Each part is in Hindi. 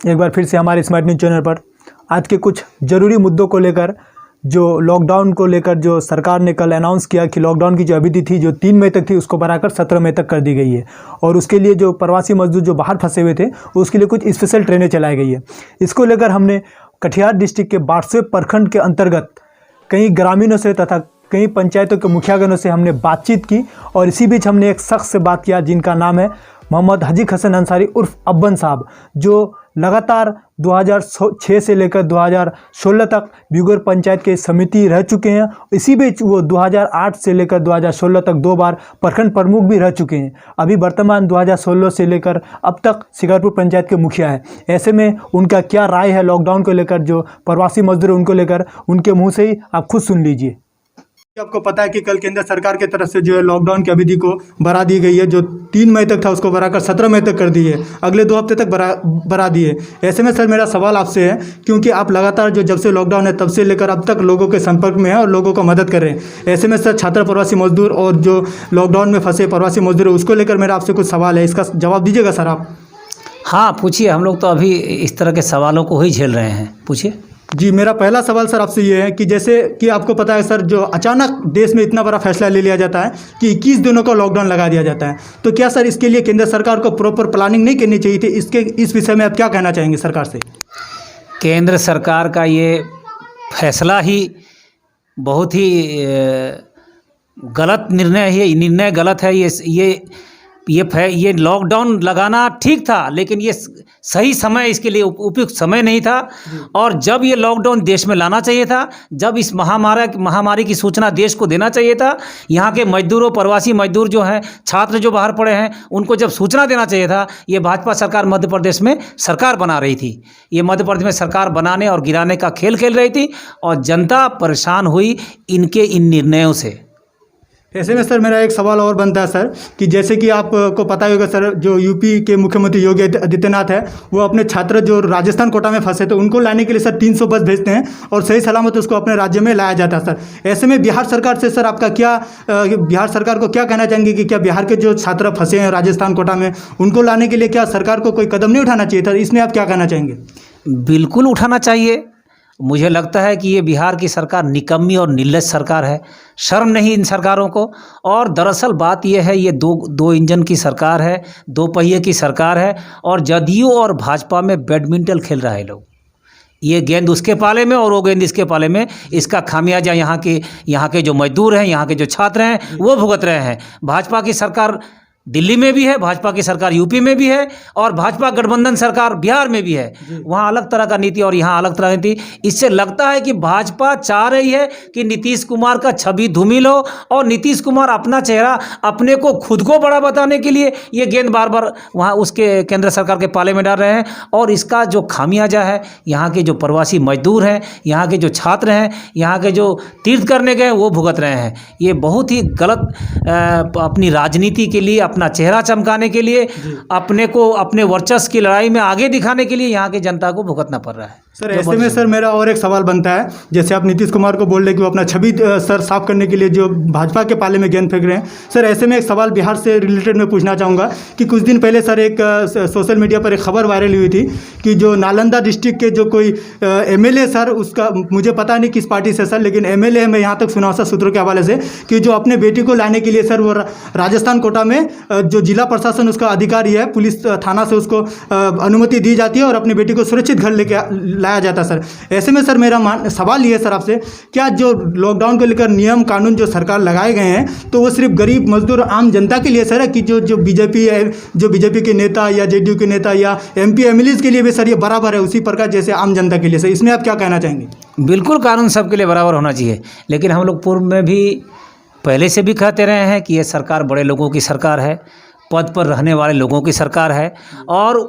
एक बार फिर से हमारे स्मार्ट न्यूज़ चैनल पर आज के कुछ ज़रूरी मुद्दों को लेकर, जो लॉकडाउन को लेकर जो सरकार ने कल अनाउंस किया कि लॉकडाउन की जो अवधि थी जो 3 मई तक थी उसको बढ़ाकर 17 मई तक कर दी गई है। और उसके लिए जो प्रवासी मजदूर जो बाहर फंसे हुए थे उसके लिए कुछ स्पेशल ट्रेनें चलाई गई है। इसको लेकर हमने कटिहार डिस्ट्रिक्ट के बारसोई प्रखंड के अंतर्गत कई ग्रामीणों से तथा कई पंचायतों के मुखियागणों से हमने बातचीत की। और इसी बीच हमने एक शख्स से बात किया जिनका नाम है मोहम्मद हजीक हसन अंसारी उर्फ अब्बन साहब, जो लगातार 2006 से लेकर 2016 तक बिगोर पंचायत के समिति रह चुके हैं। इसी बीच वो 2008 से लेकर 2016 तक 2 बार प्रखंड प्रमुख भी रह चुके हैं। अभी वर्तमान 2016 से लेकर अब तक शिकारपुर पंचायत के मुखिया है। ऐसे में उनका क्या राय है लॉकडाउन को लेकर, जो प्रवासी मजदूर उनको लेकर, उनके मुँह से ही आप खुद सुन लीजिए। आपको पता है कि कल केंद्र सरकार की तरफ से जो है लॉकडाउन की अवधि को बढ़ा दी गई है। जो 3 मई तक था उसको बढ़ाकर 17 मई तक कर दी है, अगले 2 हफ्ते तक बढ़ा दी है। ऐसे में सर मेरा सवाल आपसे है, क्योंकि आप लगातार जो जब से लॉकडाउन है तब से लेकर अब तक लोगों के संपर्क में हैं और लोगों को मदद कर रहे हैं। ऐसे में सर छात्र प्रवासी मजदूर और जो लॉकडाउन में फंसे प्रवासी मजदूर है उसको लेकर मेरा आपसे कुछ सवाल है, इसका जवाब दीजिएगा सर आप। हाँ पूछिए, हम लोग तो अभी इस तरह के सवालों को ही झेल रहे हैं, पूछिए। जी, मेरा पहला सवाल सर आपसे ये है कि जैसे कि आपको पता है सर, जो अचानक देश में इतना बड़ा फैसला ले लिया जाता है कि 21 दिनों का लॉकडाउन लगा दिया जाता है, तो क्या सर इसके लिए केंद्र सरकार को प्रॉपर प्लानिंग नहीं करनी चाहिए थी? इस विषय में आप क्या कहना चाहेंगे सरकार से? केंद्र सरकार का ये फैसला ही बहुत ही गलत निर्णय है। निर्णय गलत है। ये लॉकडाउन लगाना ठीक था, लेकिन ये सही समय इसके लिए उपयुक्त समय नहीं था। और जब ये लॉकडाउन देश में लाना चाहिए था, जब इस महामारी की सूचना देश को देना चाहिए था, यहाँ के मजदूरों, प्रवासी मजदूर जो हैं, छात्र जो बाहर पड़े हैं, उनको जब सूचना देना चाहिए था। ये भाजपा सरकार मध्य प्रदेश में सरकार बना रही थी। ये मध्य प्रदेश में सरकार बनाने और गिराने का खेल खेल रही थी और जनता परेशान हुई इनके इन निर्णयों से। ऐसे में सर मेरा एक सवाल और बनता है सर, कि जैसे कि आपको पता होगा सर, जो यूपी के मुख्यमंत्री योगी आदित्यनाथ है वो अपने छात्र जो राजस्थान कोटा में फंसे थे उनको लाने के लिए सर 300 बस भेजते हैं और सही सलामत उसको अपने राज्य में लाया जाता है सर। ऐसे में बिहार सरकार से सर आपका क्या, बिहार सरकार को क्या कहना चाहेंगे कि क्या बिहार के जो छात्र फंसे हैं राजस्थान कोटा में उनको लाने के लिए क्या सरकार को कोई कदम नहीं उठाना चाहिए था? इसमें आप क्या कहना चाहेंगे? बिल्कुल उठाना चाहिए। मुझे लगता है कि ये बिहार की सरकार निकम्मी और निर्लज सरकार है, शर्म नहीं इन सरकारों को। और दरअसल बात यह है, ये दो इंजन की सरकार है, 2 पहिए की सरकार है और जदयू और भाजपा में बैडमिंटन खेल रहा है लोग। ये गेंद उसके पाले में और वो गेंद इसके पाले में। इसका खामियाजा यहाँ के जो मजदूर हैं, यहाँ के जो छात्र हैं वो भुगत रहे हैं। भाजपा की सरकार दिल्ली में भी है, भाजपा की सरकार यूपी में भी है और भाजपा गठबंधन सरकार बिहार में भी है। वहाँ अलग तरह का नीति और यहाँ अलग तरह की नीति। इससे लगता है कि भाजपा चाह रही है कि नीतीश कुमार का छवि धूमिल हो और नीतीश कुमार अपना चेहरा, अपने को खुद को बड़ा बताने के लिए ये गेंद बार बार वहाँ उसके केंद्र सरकार के पाले में डाल रहे हैं। और इसका जो खामियाजा है, यहाँ के जो प्रवासी मजदूर हैं, यहाँ के जो छात्र हैं, यहाँ के जो तीर्थ करने गए वो भुगत रहे हैं। ये बहुत ही गलत अपनी राजनीति के लिए, अपना चेहरा चमकाने के लिए, अपने को अपने वर्चस्व की लड़ाई में आगे दिखाने के लिए यहाँ की जनता को भुगतना पड़ रहा है। सर ऐसे में सर मेरा और एक सवाल बनता है, जैसे आप नीतीश कुमार को बोल रहे कि वो अपना छवि सर साफ करने के लिए जो भाजपा के पाले में गेंद फेंक रहे हैं। सर ऐसे में एक सवाल बिहार से रिलेटेड मैं पूछना चाहूँगा कि कुछ दिन पहले सर एक सोशल मीडिया पर एक खबर वायरल हुई थी कि जो नालंदा डिस्ट्रिक्ट के जो कोई MLA सर, उसका मुझे पता नहीं किस पार्टी से सर, लेकिन MLA है, मैं यहाँ तक सुना सर सूत्रों के हवाले से, कि जो अपने बेटी को लाने के लिए सर वो राजस्थान कोटा में जो जिला प्रशासन उसका अधिकारी है, पुलिस थाना से उसको अनुमति दी जाती है और अपनी बेटी को सुरक्षित घर लेके लाया जाता सर। ऐसे में सर मेरा सवाल ये है सर आपसे, क्या जो लॉकडाउन को लेकर नियम कानून जो सरकार लगाए गए हैं तो वो सिर्फ गरीब मजदूर आम जनता के लिए सर है, कि जो बीजेपी के नेता या JDU के नेता या MP MLAs के लिए भी सर ये बराबर है उसी प्रकार जैसे आम जनता के लिए? सर इसमें आप क्या कहना चाहेंगे? बिल्कुल कानून सबके लिए बराबर होना चाहिए, लेकिन हम लोग पूर्व में भी पहले से भी कहते रहे हैं कि ये सरकार बड़े लोगों की सरकार है, पद पर रहने वाले लोगों की सरकार है और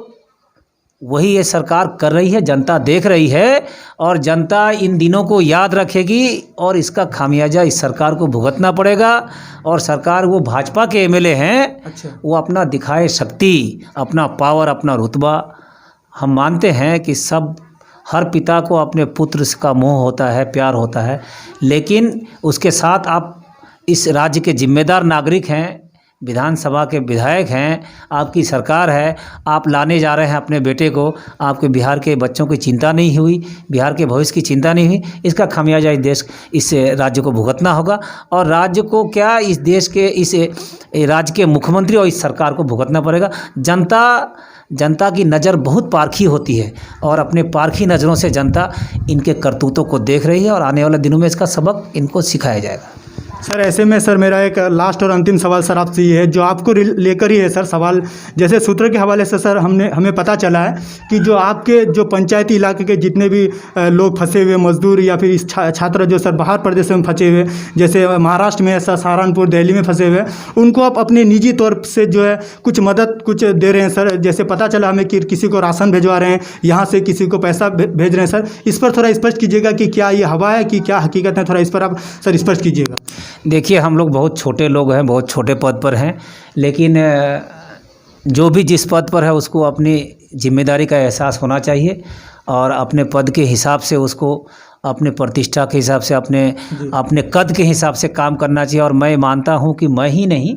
वही ये सरकार कर रही है। जनता देख रही है और जनता इन दिनों को याद रखेगी और इसका खामियाजा इस सरकार को भुगतना पड़ेगा। और सरकार, वो भाजपा के MLA हैं, अच्छा, वो अपना दिखाए शक्ति, अपना पावर, अपना रुतबा। हम मानते हैं कि हर पिता को अपने पुत्र का मोह होता है, प्यार होता है, लेकिन उसके साथ आप इस राज्य के जिम्मेदार नागरिक हैं, विधानसभा के विधायक हैं, आपकी सरकार है, आप लाने जा रहे हैं अपने बेटे को, आपके बिहार के बच्चों की चिंता नहीं हुई, बिहार के भविष्य की चिंता नहीं हुई। इसका खामियाजा इस राज्य को भुगतना होगा और राज्य को क्या, इस देश के इस राज्य के मुख्यमंत्री और इस सरकार को भुगतना पड़ेगा। जनता की नज़र बहुत पारखी होती है और अपने पारखी नज़रों से जनता इनके करतूतों को देख रही है और आने वाले दिनों में इसका सबक इनको सिखाया जाएगा। सर ऐसे में सर मेरा एक लास्ट और अंतिम सवाल सर आपसे ये है, जो आपको लेकर ही है सर सवाल। जैसे सूत्रों के हवाले से सर हमें पता चला है कि जो आपके जो पंचायती इलाके के जितने भी लोग फंसे हुए मजदूर या फिर इस छात्र जो सर बाहर प्रदेश में फंसे हुए, जैसे महाराष्ट्र में सर सहारनपुर दिल्ली में फंसे हुए, उनको आप अपने निजी तौर से जो है कुछ मदद कुछ दे रहे हैं सर। जैसे पता चला हमें कि किसी को राशन भिजवा रहे हैं, यहाँ से किसी को पैसा भेज रहे हैं सर। इस पर थोड़ा स्पष्ट कीजिएगा कि क्या ये हवा है कि क्या हकीकत है, थोड़ा इस पर आप सर स्पष्ट कीजिएगा। देखिए, हम लोग बहुत छोटे लोग हैं, बहुत छोटे पद पर हैं, लेकिन जो भी जिस पद पर है उसको अपनी जिम्मेदारी का एहसास होना चाहिए और अपने पद के हिसाब से उसको अपने प्रतिष्ठा के हिसाब से अपने कद के हिसाब से काम करना चाहिए। और मैं मानता हूं कि मैं ही नहीं,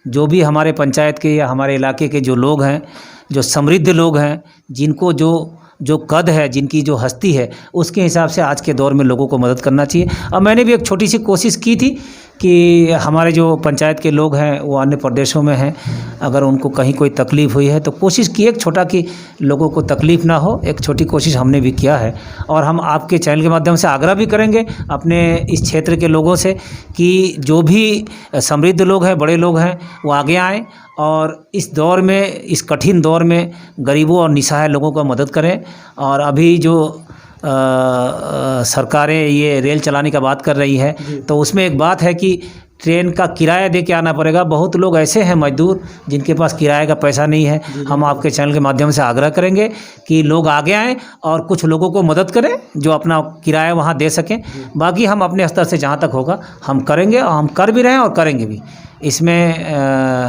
जो भी हमारे पंचायत के या हमारे इलाके के जो लोग हैं, जो समृद्ध लोग हैं, जिनको जो कद है, जिनकी जो हस्ती है, उसके हिसाब से आज के दौर में लोगों को मदद करना चाहिए। और मैंने भी एक छोटी सी कोशिश की थी कि हमारे जो पंचायत के लोग हैं वो अन्य प्रदेशों में हैं, अगर उनको कहीं कोई तकलीफ़ हुई है तो कोशिश की एक छोटा कि लोगों को तकलीफ़ ना हो, एक छोटी कोशिश हमने भी किया है। और हम आपके चैनल के माध्यम से आग्रह भी करेंगे अपने इस क्षेत्र के लोगों से कि जो भी समृद्ध लोग हैं, बड़े लोग हैं, वो आगे आएँ और इस दौर में, इस कठिन दौर में गरीबों और निसहाय लोगों को मदद करें। और अभी जो सरकारें ये रेल चलाने का बात कर रही है, तो उसमें एक बात है कि ट्रेन का किराया दे के आना पड़ेगा। बहुत लोग ऐसे हैं मजदूर जिनके पास किराए का पैसा नहीं है। हम आपके चैनल के माध्यम से आग्रह करेंगे कि लोग आगे आएँ और कुछ लोगों को मदद करें जो अपना किराया वहाँ दे सकें। बाकी हम अपने स्तर से जहाँ तक होगा हम करेंगे और हम कर भी रहे हैं और करेंगे भी। इसमें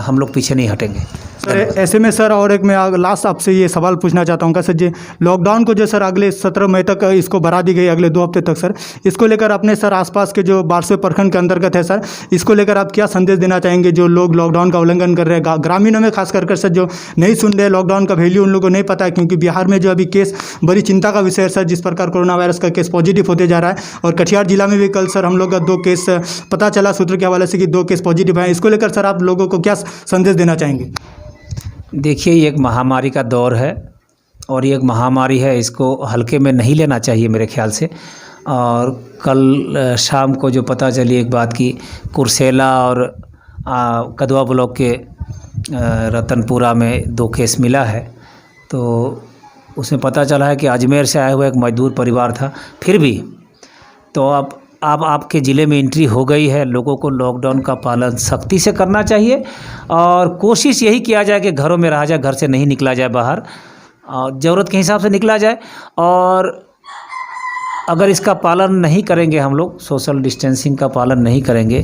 हम लोग पीछे नहीं हटेंगे। सर ऐसे में सर और एक मैं लास्ट आपसे ये सवाल पूछना चाहता हूँ कि सर जी लॉकडाउन को जो सर अगले 17 मई तक इसको बढ़ा दी गई, अगले 2 हफ्ते तक सर, इसको लेकर अपने सर आसपास के जो 1200 प्रखंड के अंतर्गत है सर, इसको लेकर आप क्या संदेश देना चाहेंगे जो लोग लॉकडाउन का उल्लंघन कर रहे हैं, ग्रामीणों में खास कर सर जो नहीं सुन रहे, लॉकडाउन का वैल्यू उन लोगों को नहीं पता है। क्योंकि बिहार में जो अभी केस बड़ी चिंता का विषय है सर, जिस प्रकार कोरोना वायरस का केस पॉजिटिव होते जा रहा है। और कटिहार जिला में भी कल सर हम लोग का 2 केस पता चला सूत्र के हवाले से कि 2 केस पॉजिटिव हैं। इसको लेकर सर आप लोगों को क्या संदेश देना चाहेंगे? देखिए, ये एक महामारी का दौर है और ये एक महामारी है, इसको हल्के में नहीं लेना चाहिए मेरे ख्याल से। और कल शाम को जो पता चली एक बात की कुर्सेला और कदवा ब्लॉक के रतनपुरा में 2 केस मिला है, तो उसमें पता चला है कि अजमेर से आया हुआ एक मजदूर परिवार था। फिर भी तो अब आपके ज़िले में एंट्री हो गई है, लोगों को लॉकडाउन का पालन सख्ती से करना चाहिए और कोशिश यही किया जाए कि घरों में रहा जाए, घर से नहीं निकला जाए बाहर, और ज़रूरत के हिसाब से निकला जाए। और अगर इसका पालन नहीं करेंगे हम लोग, सोशल डिस्टेंसिंग का पालन नहीं करेंगे,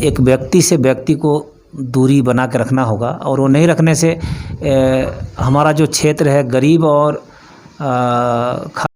एक व्यक्ति से व्यक्ति को दूरी बना के रखना होगा। और वो नहीं रखने से हमारा जो क्षेत्र है गरीब और